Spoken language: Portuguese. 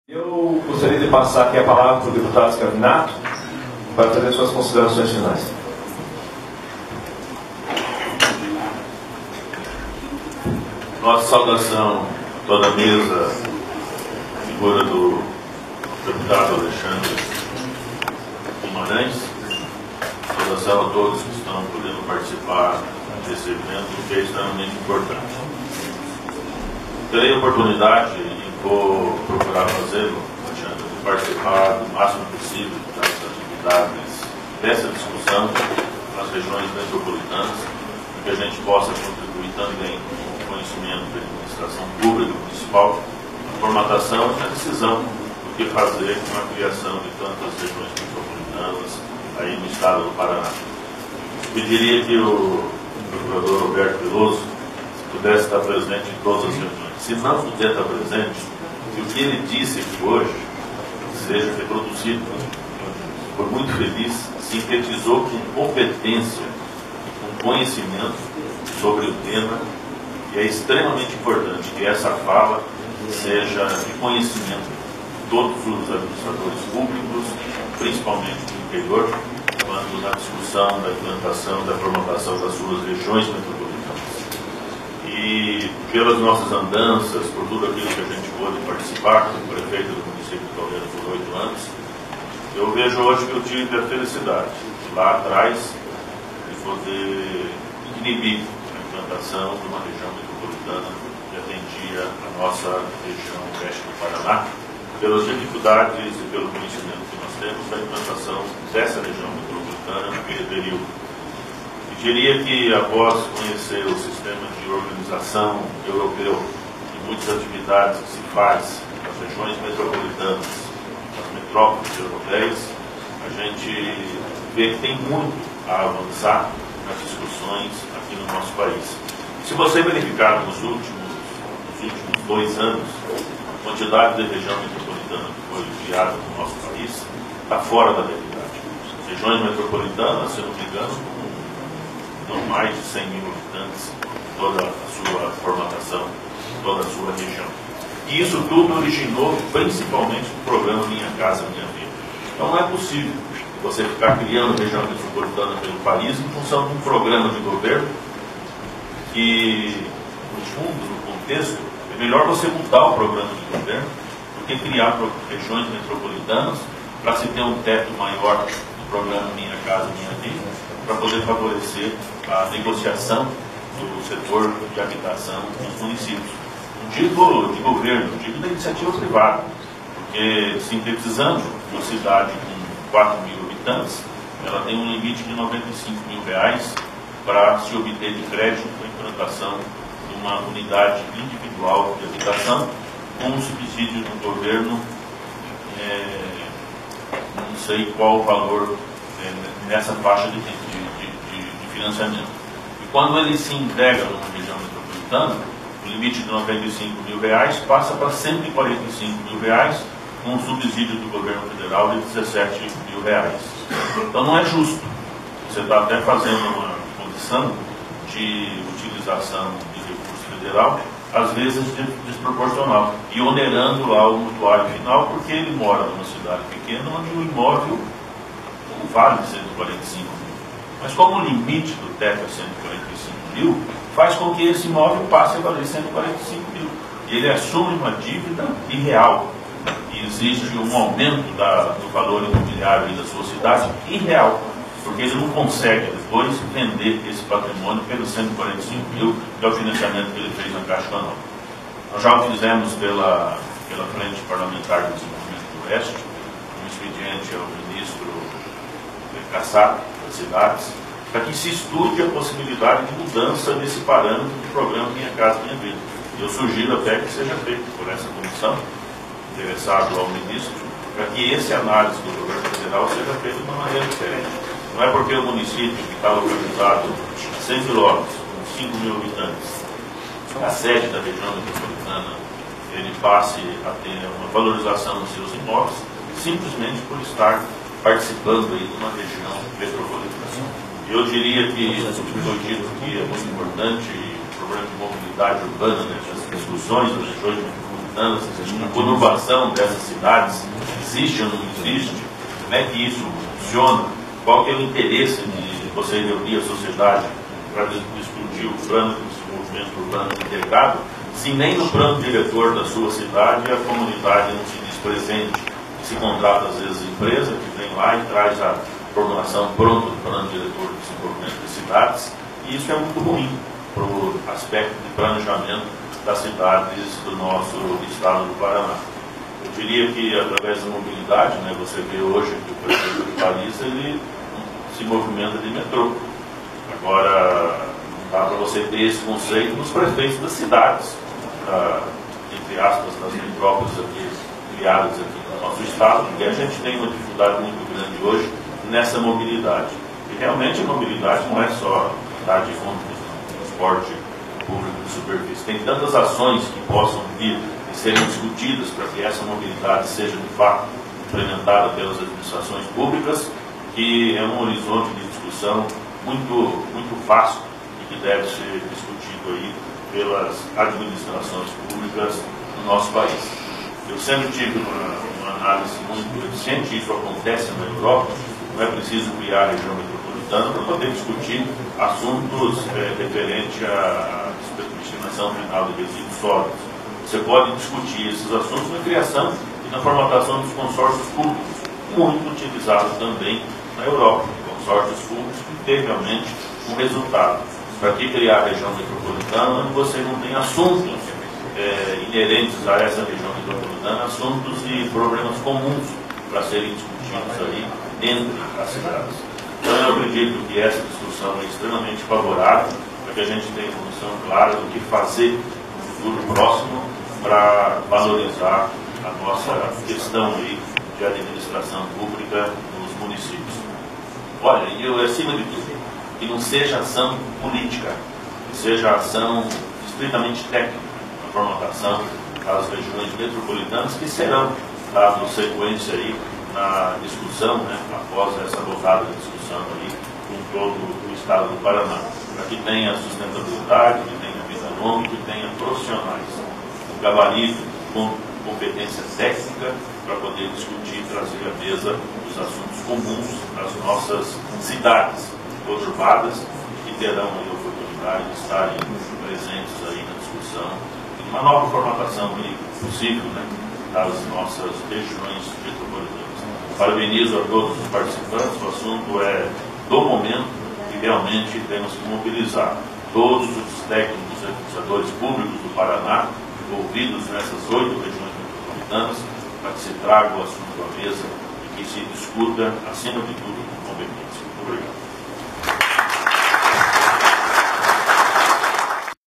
Eu gostaria de passar aqui a palavra para o deputado Scavinato para fazer suas considerações finais. Nossa saudação a toda a mesa, figura do deputado Alexandre Guimarães, saudação a todos que estão podendo participar desse evento que é extremamente importante. Terei a oportunidade, e vou procurar fazê-lo, Alexandre, de participar do máximo possível das atividades dessa discussão nas regiões metropolitanas, para que a gente possa contribuir também com o conhecimento da administração pública municipal, a formatação e a decisão do que fazer com a criação de tantas regiões metropolitanas aí no estado do Paraná. Pediria que o procurador Roberto Veloso pudesse estar presente em todas as reuniões. Se não puder estar presente, que o que ele disse aqui hoje seja reproduzido. Foi muito feliz, sintetizou com competência, com conhecimento sobre o tema, e é extremamente importante que essa fala seja de conhecimento de todos os administradores públicos, principalmente do interior, quando na discussão da implantação, da formatação das suas regiões metropolitanas. E pelas nossas andanças, por tudo aquilo que a gente pôde participar como prefeito do município de Caldeira por 8 anos, eu vejo hoje que eu tive a felicidade, lá atrás, de poder inibir a implantação de uma região metropolitana que atendia a nossa região oeste do Paraná, pelas dificuldades e pelo conhecimento que nós temos da implantação dessa região metropolitana naquele período. Diria que, após conhecer o sistema de organização europeu e muitas atividades que se faz nas regiões metropolitanas, nas metrópoles europeias, a gente vê que tem muito a avançar nas discussões aqui no nosso país. Se você verificar nos últimos 2 anos, a quantidade de região metropolitana que foi criada no nosso país está fora da realidade. Regiões metropolitanas, se eu não me engano, não mais de 100 mil habitantes, toda a sua formatação, toda a sua região. E isso tudo originou principalmente do programa Minha Casa Minha Vida. Então não é possível você ficar criando região metropolitana pelo país em função de um programa de governo que, no fundo, no contexto, é melhor você mudar o programa de governo do que criar regiões metropolitanas para se ter um teto maior do programa Minha Casa Minha Vida, para poder favorecer a negociação do setor de habitação nos municípios. Não digo de governo, digo da iniciativa privada, porque, sintetizando, uma cidade com 4 mil habitantes, ela tem um limite de R$ 95 mil para se obter de crédito para a implantação de uma unidade individual de habitação, com um subsídio do governo, não sei qual o valor nessa faixa de financiamento. E quando ele se integra numa região metropolitana, o limite de R$ 95 mil passa para R$ 145 mil, com um subsídio do governo federal de R$ 17 mil. Então não é justo. Você está até fazendo uma condição de utilização de recurso federal, às vezes desproporcional, e onerando lá o mutuário final, porque ele mora numa cidade pequena onde o imóvel não vale 145 mil. Mas como o limite do teto é 145 mil, faz com que esse imóvel passe a valer 145 mil. E ele assume uma dívida irreal. E existe um aumento do valor imobiliário da sua cidade irreal, porque ele não consegue depois vender esse patrimônio pelos 145 mil, que é o financiamento que ele fez na Caixa Econômica. Nós já o fizemos pela Frente Parlamentar de Desenvolvimento do Oeste, um expediente ao ministro Kassab, das cidades, para que se estude a possibilidade de mudança desse parâmetro do programa Minha Casa Minha Vida. Eu sugiro até que seja feito por essa comissão, interessado ao ministro, para que esse análise do governo federal seja feito de uma maneira diferente. Não é porque o município que está localizado a 100 quilômetros, com 5 mil habitantes, a sede da região metropolitana, ele passe a ter uma valorização dos seus imóveis, simplesmente por estar participando aí de uma região metropolitana. Eu diria que o que foi dito aqui é muito importante, o problema de mobilidade urbana, as discussões das regiões metropolitanas, a conurbação dessas cidades existe ou não existe, como é que isso funciona, qual que é o interesse de você reunir a sociedade para discutir o plano de desenvolvimento urbano integrado, se nem no plano diretor da sua cidade a comunidade não se diz presente. Se contrata às vezes a empresa que vem lá e traz a formulação pronta do plano diretor de desenvolvimento de cidades, e isso é muito ruim para o aspecto de planejamento das cidades do nosso estado do Paraná. Eu diria que através da mobilidade, né, você vê hoje que o prefeito de Paris ele se movimenta de metrô. Agora, não dá para você ter esse conceito nos prefeitos das cidades, entre aspas, das metrópoles aqui, criadas aqui no nosso estado, porque a gente tem uma dificuldade muito grande hoje nessa mobilidade. E realmente a mobilidade não é só dar de conta do transporte público de superfície. Tem tantas ações que possam vir e serem discutidas para que essa mobilidade seja de fato implementada pelas administrações públicas, que é um horizonte de discussão muito fácil e que deve ser discutido aí pelas administrações públicas do nosso país. Eu sempre tive uma análise muito eficiente, isso acontece na Europa, não é preciso criar a região metropolitana para poder discutir assuntos referentes à destinação final de resíduos sólidos. Você pode discutir esses assuntos na criação e na formatação dos consórcios públicos, muito utilizado também na Europa. Consórcios públicos que teve realmente um resultado. Para que criar a região metropolitana onde você não tem assuntos inerentes a essa região metropolitana, assuntos e problemas comuns para serem discutidos aí entre as cidades. Então eu acredito que essa discussão é extremamente favorável para que a gente tenha uma noção clara do que fazer no futuro próximo para valorizar a nossa questão aí de administração pública nos municípios. Olha, e eu, acima de tudo, que não seja ação política, que seja ação estritamente técnica, a formatação das regiões metropolitanas, que serão dado sequência aí na discussão, né, após essa rodada de discussão aí com todo o estado do Paraná, para que tenha sustentabilidade, que tenha vida longa, que tenha profissionais, um gabarito com competência técnica para poder discutir e trazer à mesa os assuntos comuns das nossas cidades conurbadas, que terão a oportunidade de estarem presentes aí na discussão, e uma nova formatação aí possível, né, das nossas regiões metropolitanas. Parabenizo a todos os participantes, o assunto é do momento e realmente temos que mobilizar todos os técnicos e administradores públicos do Paraná envolvidos nessas 8 regiões metropolitanas para que se traga o assunto à mesa e que se discuta, acima de tudo, com competência. Obrigado.